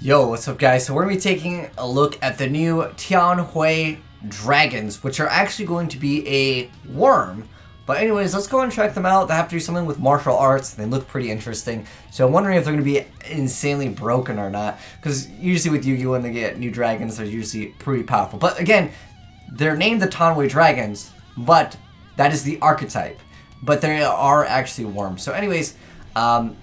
Yo, what's up guys? So we're going to be taking a look at the new Tianwei dragons, which are actually going to be a worm. But anyways, let's go and check them out. They have to do something with martial arts. They look pretty interesting. So I'm wondering if they're going to be insanely broken or not. Because usually with Yu-Gi-Oh! When they get new dragons, they're usually pretty powerful. But again, they're named the Tianwei dragons, but that is the archetype. But they are actually worms. So anyways,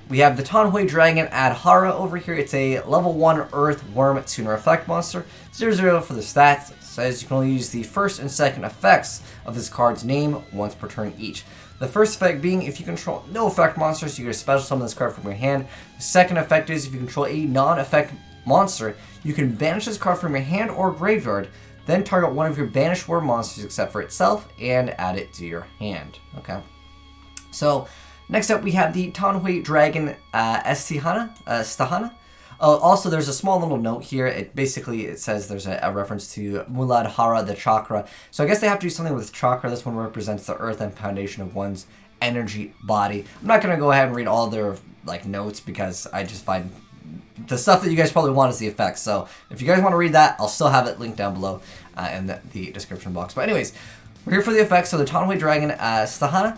we have the Tianwei Dragon Adhara over here. It's a level 1 Earth Worm Tuner Effect monster. 0/0 for the stats. It says you can only use the first and second effects of this card's name once per turn each. The first effect being if you control no effect monsters, you get a special summon this card from your hand. The second effect is if you control a non-effect monster, you can banish this card from your hand or graveyard, then target one of your banished worm monsters except for itself and add it to your hand. Okay. So next up, we have the Tianwei Dragon Stahana. Also, there's a small little note here. It says there's a reference to Muladhara, the chakra. So I guess they have to do something with chakra. This one represents the earth and foundation of one's energy body. I'm not going to go ahead and read all their notes because I just find the stuff that you guys probably want is the effects. So if you guys want to read that, I'll still have it linked down below in the description box. But anyways, we're here for the effects. So the Tianwei Dragon Stahana,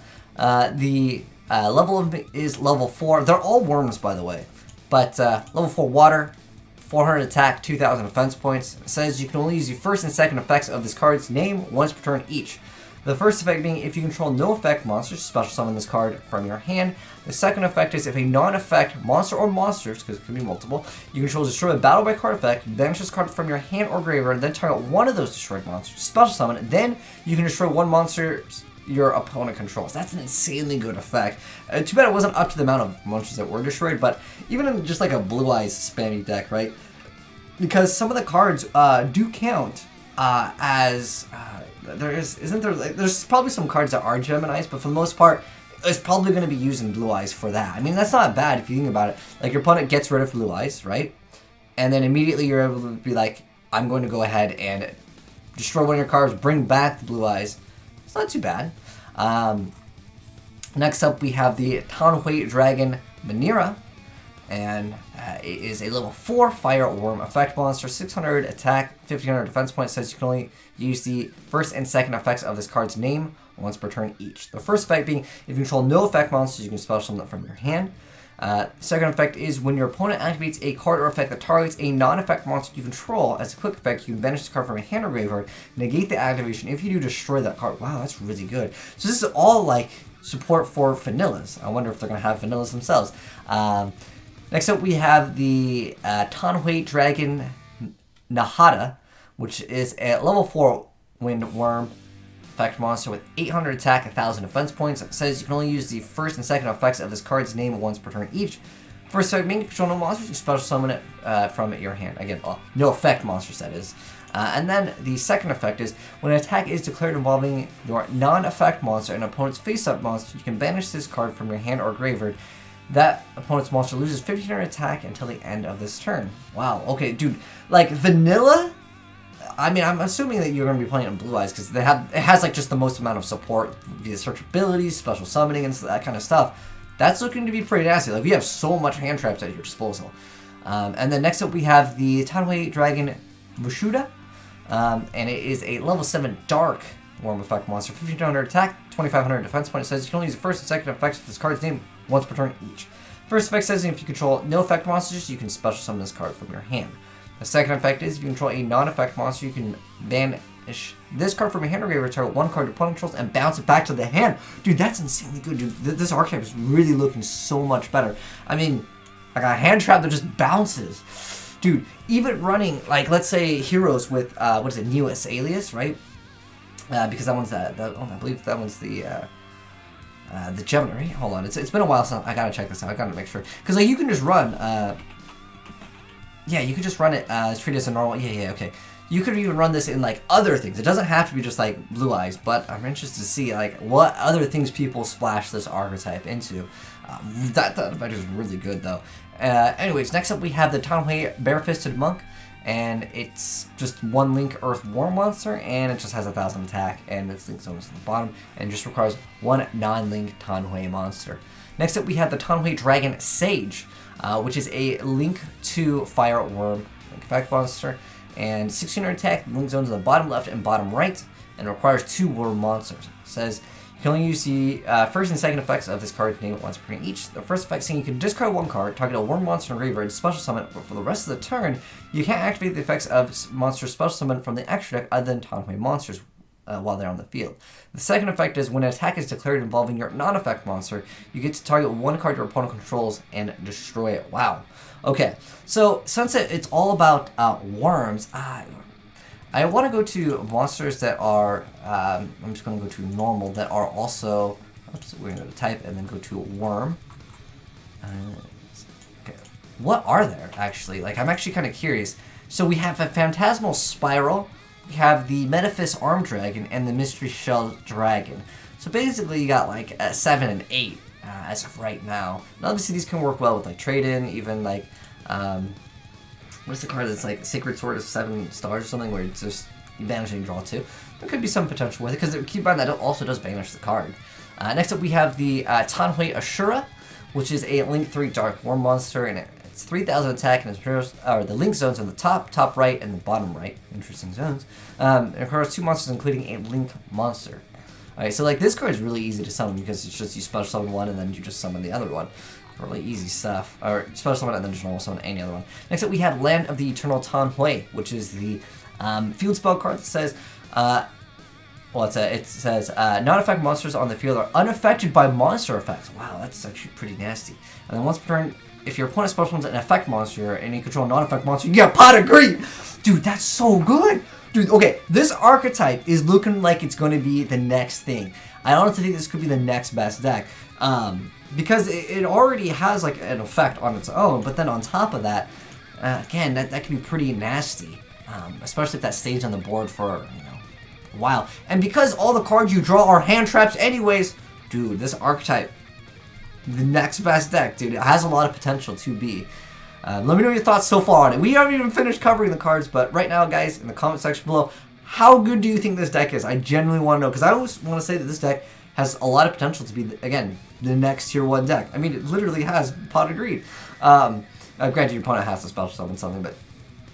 level is level 4. They're all worms, by the way. But level 4 water, 400 attack, 2,000 defense points. It says you can only use the first and second effects of this card's name once per turn each. The first effect being if you control no effect monsters, special summon this card from your hand. The second effect is if a non-effect monster or monsters, because it can be multiple, you control destroy a battle by card effect, banish this card from your hand or graveyard, then target one of those destroyed monsters, special summon, then you can destroy one monster your opponent controls. That's an insanely good effect. Too bad it wasn't up to the amount of monsters that were destroyed, but even in just like a Blue Eyes spammy deck, right? Because some of the cards do count as there's probably some cards that are Geminis, but for the most part, it's probably going to be using Blue Eyes for that. I mean, that's not bad if you think about it. Like your opponent gets rid of Blue Eyes, right? And then immediately you're able to be like, I'm going to go ahead and destroy one of your cards, bring back the Blue Eyes. It's not too bad. Next up, we have the Tianwei Dragon Manira, and it is a level 4 Fire Worm Effect monster, 600 attack, 1500 defense points. Says you can only use the first and second effects of this card's name once per turn each. The first effect being if you control no effect monsters, you can special summon them from your hand. Second effect is when your opponent activates a card or effect that targets a non-effect monster you control. As a quick effect, you can banish the card from your hand or graveyard, negate the activation. If you do, destroy that card. Wow, that's really good. So this is all like support for vanillas. I wonder if they're going to have vanillas themselves. Next up, we have the Tianwei Dragon Nahada, which is a level 4 Wind Worm effect monster with 800 attack, 1,000 defense points. It says you can only use the first and second effects of this card's name once per turn each. First effect being control no monsters, you special summon it from your hand. Again, no effect monsters, that is. And then the second effect is when an attack is declared involving your non-effect monster and opponent's face-up monster, you can banish this card from your hand or graveyard. That opponent's monster loses 1,500 attack until the end of this turn. Wow, okay, dude. Like, vanilla? I mean, I'm assuming that you're going to be playing on Blue Eyes because it has like just the most amount of support via search abilities, special summoning, and that kind of stuff. That's looking to be pretty nasty. Like, we have so much hand traps at your disposal. And then next up, we have the Tianwei Dragon Bushuda, and it is a level 7 Dark Worm Effect monster, 1,500 attack, 2,500 defense point. It says you can only use the first and second effects of this card's name once per turn each. First effect says if you control no effect monsters, you can special summon this card from your hand. The second effect is if you control a non-effect monster, you can banish this card from your hand or graveyard, target one card your opponent controls, and bounce it back to the hand. Dude, that's insanely good, dude. This archetype is really looking so much better. I mean, I got a hand trap that just bounces. Dude, even running, like, let's say heroes with, what is it, newest alias, right? Because that one's I believe that one's the Gemini, right? Hold on, it's been a while since I gotta check this out. I gotta make sure. Because, like, you can just run, yeah, you could just run it treat it as a normal. Yeah, okay. You could even run this in like other things. It doesn't have to be just like Blue Eyes, but I'm interested to see like what other things people splash this archetype into. That effect is really good though. Anyways, next up we have the Tianwei Barefisted Monk, and it's just 1 link Earth Worm monster, and it just has 1,000 attack, and its link zone is at the bottom, and just requires 1 non-link Tianwei monster. Next up, we have the Tianwei Dragon Sage, which is a Link 2 Fire Worm Link effect monster, and 1600 attack, link zones on the bottom left and bottom right, and it requires 2 worm monsters. It says you can only use the first and second effects of this card's name once per turn each. The first effect saying you can discard 1 card, target a worm monster in the graveyard, special summon, but for the rest of the turn, you can't activate the effects of monsters special summon from the extra deck other than Tianwei monsters while they're on the field. The second effect is when an attack is declared involving your non-effect monster, you get to target 1 card your opponent controls and destroy it. Wow. Okay, so since it's all about worms, I want to go to monsters that are, I'm just going to go to normal, that are also, oops, we're going to go to type and then go to worm. Okay. What are there, actually? Like, I'm actually kind of curious. So we have a Phantasmal Spiral, we have the Metaphys Arm Dragon, and the Mystery Shell Dragon. So basically you got like 7 and 8 as of right now. And obviously these can work well with like trade-in, even like, what's the card that's like Sacred Sword is 7 stars or something where it's just you banish and you draw 2. There could be some potential with it because keep in mind that it also does banish the card. Next up we have the Tianwei Ashura, which is a Link 3 Dark Worm monster, and it's 3000 attack, and the link zones on the top right, and the bottom right. Interesting zones. It requires 2 monsters, including a Link monster. Alright, so like this card is really easy to summon because it's just you special summon one and then you just summon the other one. Really easy stuff. Or special summon and then just normal summon any other one. Next up we have Land of the Eternal Tianwei, which is the field spell card that says, it says non-effect monsters on the field are unaffected by monster effects. Wow, that's actually pretty nasty. And then once per turn, if your opponent special summons an effect monster and you control a non-effect monster, you get a pot of green! Dude, that's so good! Dude, okay, this archetype is looking like it's going to be the next thing. I honestly think this could be the next best deck. Because it already has like an effect on its own, but then on top of that, again, that can be pretty nasty. Especially if that stays on the board for, a while. And because all the cards you draw are hand traps anyways, dude, this archetype, the next best deck, dude. It has a lot of potential to be. Let me know your thoughts so far on it. We haven't even finished covering the cards, but right now, guys, in the comment section below, how good do you think this deck is? I genuinely want to know, because I always want to say that this deck has a lot of potential to be, again, the next tier 1 deck. I mean, it literally has Pot of Greed. Granted, your opponent has to special summon something, but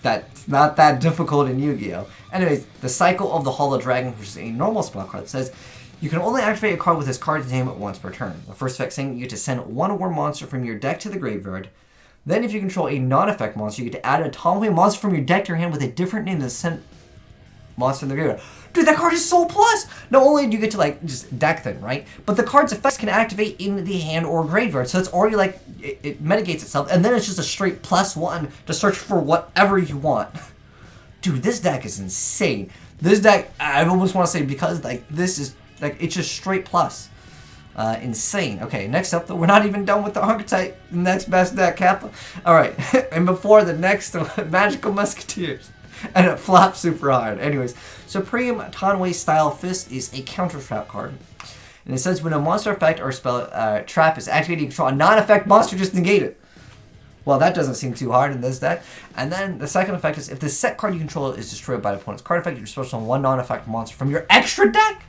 that's not that difficult in Yu-Gi-Oh! Anyways, the Cycle of the Hollow Dragon, which is a normal spell card, says you can only activate a card with this card's name once per turn. The first effect saying you get to send 1 worm monster from your deck to the graveyard. Then if you control a non-effect monster, you get to add a Tianwei monster from your deck to your hand with a different name than sent monster in the graveyard. Dude, that card is so plus! Not only do you get to, like, just deck them, right? But the card's effects can activate in the hand or graveyard. So it's already, like, it mitigates itself. And then it's just a straight +1 to search for whatever you want. Dude, this deck is insane. This deck, I almost want to say, because, like, this is, like, it's just straight plus. Insane. Okay, next up, though, we're not even done with the archetype. Next best deck, Kappa. Alright, and before the next, Magical Musketeers. And it flops super hard. Anyways, Supreme Tianwei Style Fist is a counter trap card. And it says when a monster effect or spell trap is activated, you control a non-effect monster, just negate it. Well, that doesn't seem too hard in this deck. And then the second effect is if the set card you control is destroyed by the opponent's card effect, you're supposed to summon 1 non-effect monster from your extra deck?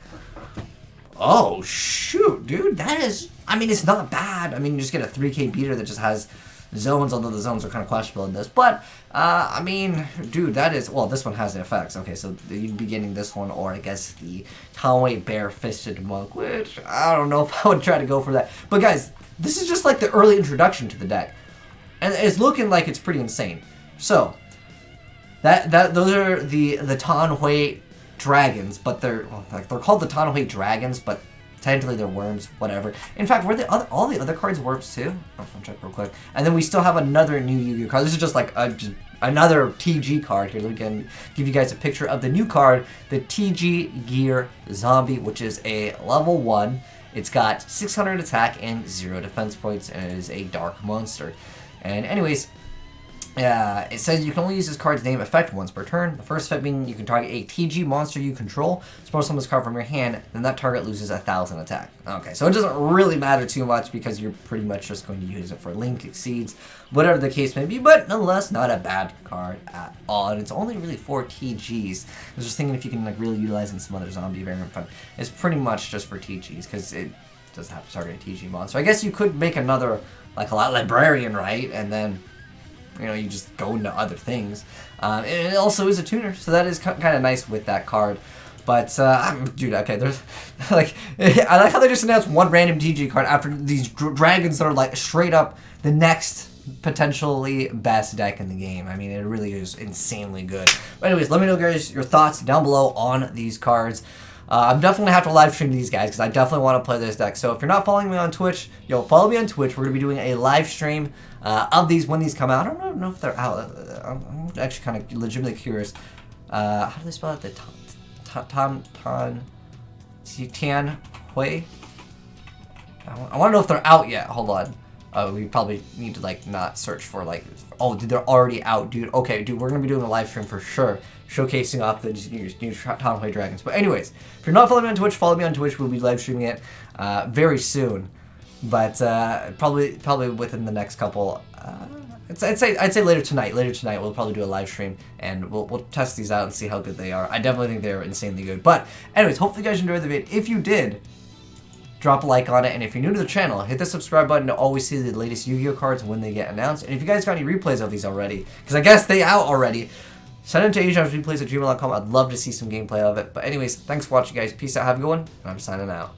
Oh, shoot, dude. That is, I mean, it's not bad. I mean, you just get a 3k beater that just has zones, although the zones are kind of questionable in this. But, I mean, dude, that is, well, this one has the effects. Okay, so you'd be getting this one, or I guess the Tianwei Bare-Fisted Monk, which I don't know if I would try to go for that. But, guys, this is just like the early introduction to the deck. And it's looking like it's pretty insane. So, those are the Tianwei dragons, but they're called the Tianwei dragons, but technically they're worms, whatever. In fact, were all the other cards worms too? I'll check real quick. And then we still have another new Yu-Gi-Oh card. This is just like another TG card here. Let me give you guys a picture of the new card, the TG Gear Zombie, which is a level 1. It's got 600 attack and 0 defense points, and it is a dark monster. And anyways, it says you can only use this card's name effect once per turn. The first effect being you can target a TG monster you control, suppose summon this card from your hand, then that target loses 1000 attack. Okay, so it doesn't really matter too much because you're pretty much just going to use it for Link Exceeds, whatever the case may be, but nonetheless, not a bad card at all. And it's only really 4 TGs. I was just thinking if you can like really utilize in some other zombie variant fun. It's pretty much just for TGs because doesn't have to target a TG monster. I guess you could make another, like a librarian, right? And then, you know, you just go into other things. And it also is a tuner, so that is kind of nice with that card. But, dude, okay, there's, like, I like how they just announced one random TG card after these dragons that are, like, straight up the next potentially best deck in the game. I mean, it really is insanely good. But anyways, let me know, guys, your thoughts down below on these cards. I'm definitely going to have to live stream these guys because I definitely want to play this deck. So if you're not following me on Twitch, follow me on Twitch. We're going to be doing a live stream of these when these come out. I don't know if they're out. I'm actually kind of legitimately curious. How do they spell it? The Tianwei? I want to know if they're out yet. Hold on. We probably need to, like, not search for, like, oh, dude, they're already out, dude. Okay, dude, we're going to be doing a live stream for sure, showcasing off the new Tianwei dragons. But anyways, if you're not following me on Twitch, follow me on Twitch. We'll be live streaming it very soon. But probably within the next couple, I'd say later tonight. Later tonight, we'll probably do a live stream, and we'll test these out and see how good they are. I definitely think they're insanely good. But anyways, hopefully you guys enjoyed the video. If you did, drop a like on it, and if you're new to the channel, hit the subscribe button to always see the latest Yu-Gi-Oh cards when they get announced. And if you guys got any replays of these already, because I guess they out already, send them to AzneyesReplays@gmail.com. I'd love to see some gameplay of it. But anyways, thanks for watching, guys. Peace out, have a good one, and I'm signing out.